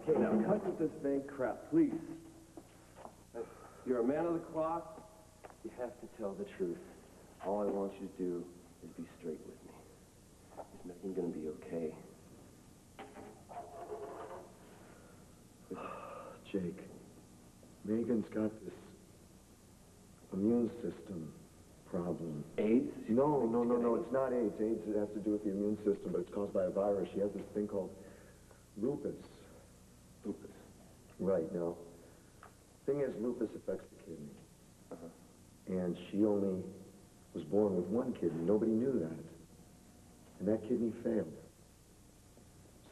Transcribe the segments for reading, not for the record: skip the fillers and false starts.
Okay, now cut with this vague crap, please. You're a man of the cloth. You have to tell the truth. All I want you to do is be straight with me. Is Megan gonna be okay? Jake, Megan's got this immune system problem. AIDS? No, it's not AIDS. AIDS, it has to do with the immune system, but it's caused by a virus. She has this thing called lupus. Lupus? Right, now. Thing is, lupus affects the kidney. And she only was born with one kidney. Nobody knew that. And that kidney failed.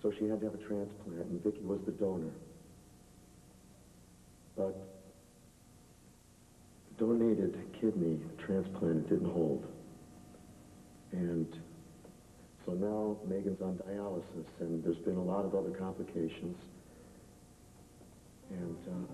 So she had to have a transplant, and Vicky was the donor. But the donated kidney transplant didn't hold. And so now Megan's on dialysis, and there's been a lot of other complications. And, you know.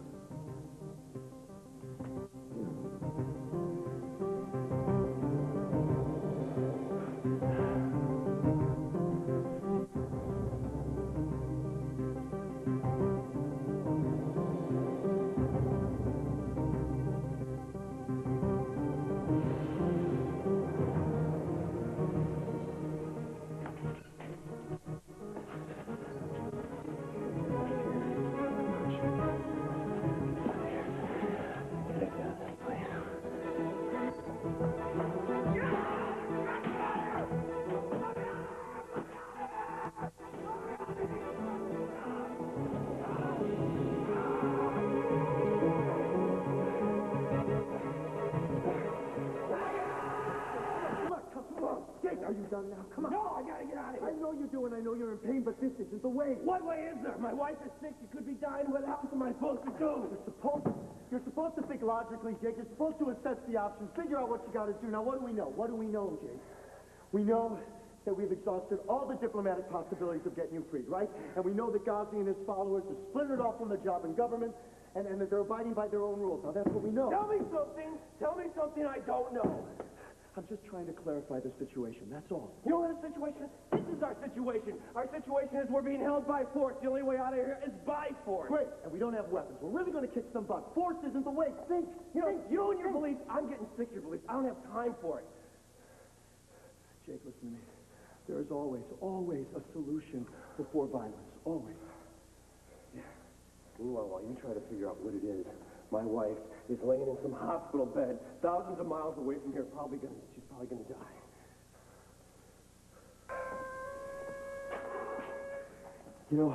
Are you done now? Come on. No, I gotta get out of here. I know you do, and I know you're in pain, but this isn't the way. What way is there? My wife is sick. She could be dying. What else am I supposed to do? You're supposed to think logically, Jake. You're supposed to assess the options, figure out what you got to do. Now, what do we know? What do we know, Jake? We know that we've exhausted all the diplomatic possibilities of getting you freed, right? And we know that Ghazi and his followers are splintered off from the job in government, and that they're abiding by their own rules. Now, that's what we know. Tell me something. Tell me something I don't know. I'm just trying to clarify the situation, that's all. You know what the situation is? This is our situation. Our situation is we're being held by force. The only way out of here is by force. Great, and we don't have weapons. We're really going to kick some butt. Force isn't the way. Think. You know, you and your beliefs, I'm getting sick of your beliefs. I don't have time for it. Jake, listen to me. There is always a solution before violence. Always. Yeah. Meanwhile, while you try to figure out what it is, my wife is laying in some hospital bed, thousands of miles away from here, she's probably gonna die. You know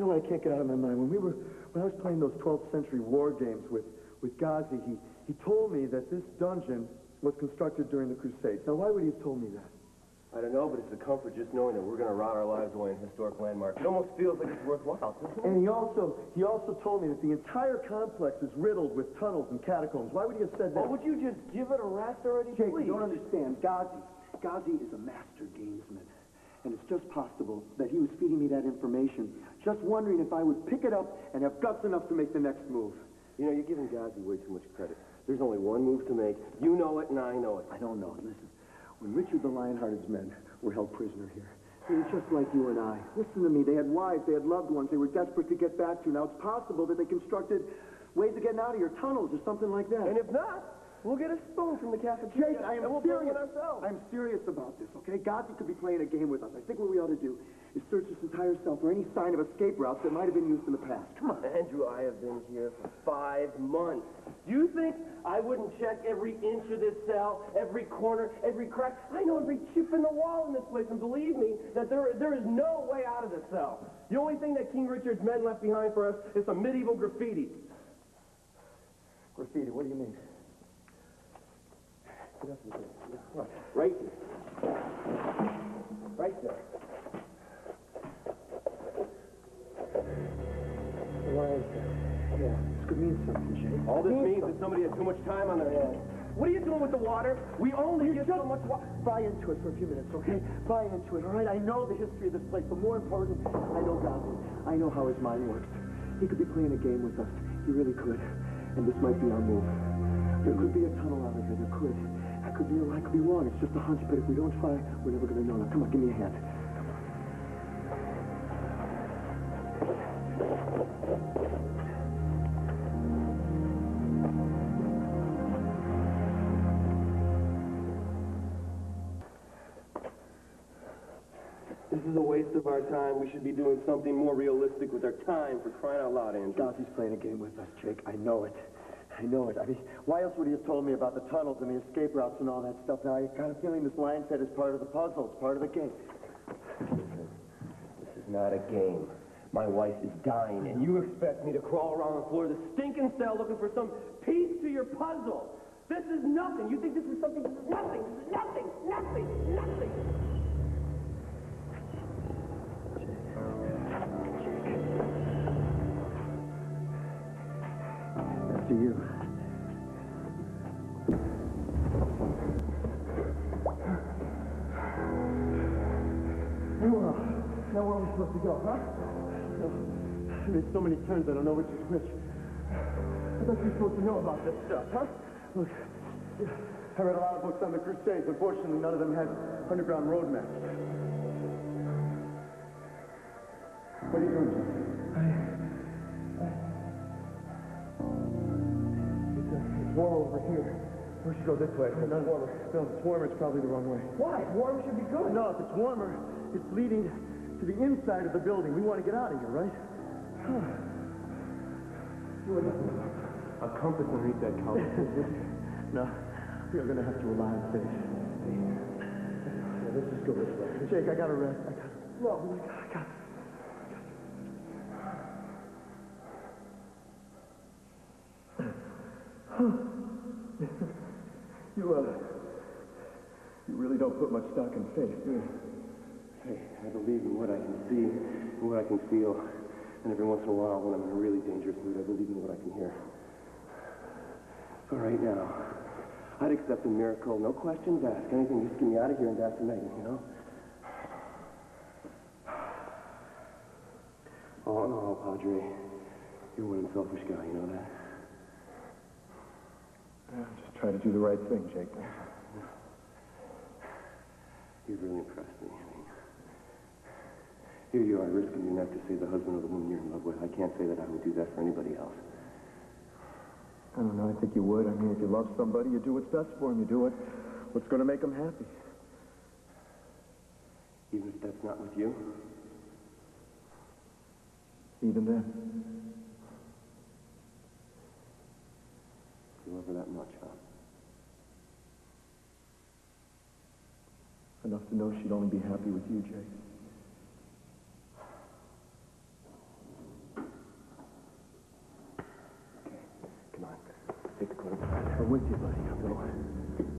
what I can't get out of my mind? When I was playing those 12th century war games with Ghazi, he told me that this dungeon was constructed during the Crusades. Now, why would he have told me that? I don't know, but it's a comfort just knowing that we're going to rot our lives away in historic landmarks. It almost feels like it's worthwhile, doesn't it? And he also told me that the entire complex is riddled with tunnels and catacombs. Why would he have said that? Oh, would you just give it a rest already, Jake, please? you don't understand. Ghazi is a master gamesman. And it's just possible that he was feeding me that information, just wondering if I would pick it up and have guts enough to make the next move. You know, you're giving Ghazi way too much credit. There's only one move to make. You know it, and I know it. I don't know. Listen. When Richard the Lionhearted's men were held prisoner here, they were just like you and I. Listen to me. They had wives. They had loved ones. They were desperate to get back to. Now, it's possible that they constructed ways of getting out of here, tunnels or something like that. And if not, we'll get a spoon from the cafeteria. Jake, I am serious. I'm serious about this, okay? Ghazi could be playing a game with us. I think what we ought to do is search this entire cell for any sign of escape routes that might have been used in the past. Come on. Andrew, I have been here for 5 months. Do you think I wouldn't check every inch of this cell, every corner, every crack? I know every chip in the wall in this place, and believe me, that there is no way out of this cell. The only thing that King Richard's men left behind for us is some medieval graffiti. Graffiti, what do you mean? Right here. Right there. Why is that? Yeah, this could mean something, Jake. All this means is somebody has too much time on their hands. What are you doing with the water? We only get so much water. Buy into it for a few minutes, okay? Buy into it, all right? I know the history of this place, but more important, I know Ghazi. I know how his mind works. He could be playing a game with us. He really could. And this might be our move. There could be a tunnel out of here. There could. I could be right, I could be wrong. It's just a hunch, but if we don't try, we're never going to know. Now, come on, give me a hand. Come on. This is a waste of our time. We should be doing something more realistic with our time, for crying out loud, Andrew. Darcy's playing a game with us, Jake. I know it. I know it. I mean, why else would he have told me about the tunnels and the escape routes and all that stuff? Now, I got a feeling this lion set is part of the puzzle. It's part of the game. This is not a game. My wife is dying, and you expect me to crawl around the floor of the stinking cell looking for some piece to your puzzle. This is nothing. You think this is something? This is nothing. This is nothing. Nothing. Nothing. After you. Well, now where are we supposed to go, huh? There's so many turns, I don't know which is which. I thought you were supposed to know about this stuff, huh? Look, I read a lot of books on the Crusades. Unfortunately, none of them had underground road maps. What are you doing, Jim? It's warm over here. We should go this way. No, it's warmer. No, it's warmer. It's probably the wrong way. Why? Warm should be good. No, if it's warmer, it's leading to the inside of the building. We want to get out of here, right? A compass underneath that couch. No, we're going to have to rely on faith. Yeah, let's just go this way. Jake, I got to rest. No, I got You really don't put much stock in faith, do you? Hey, I believe in what I can see and what I can feel. And every once in a while, when I'm in a really dangerous mood, I believe in what I can hear. But right now, I'd accept a miracle, no questions asked. Anything, just get me out of here and back to Megan, you know? All in all, Padre, you're one selfish guy, you know that? Just try to do the right thing, Jake. You've really impressed me. I mean, here you are risking your neck to save the husband of the woman you're in love with. I can't say that I would do that for anybody else. I don't know. I think you would. I mean, if you love somebody, you do what's best for them. You do what's going to make them happy. Even if that's not with you? Even then. You love her that much, huh? Enough to know she'd only be happy with you, Jake. Okay, come on. Take the clothes. I'm with you, buddy. I'll go.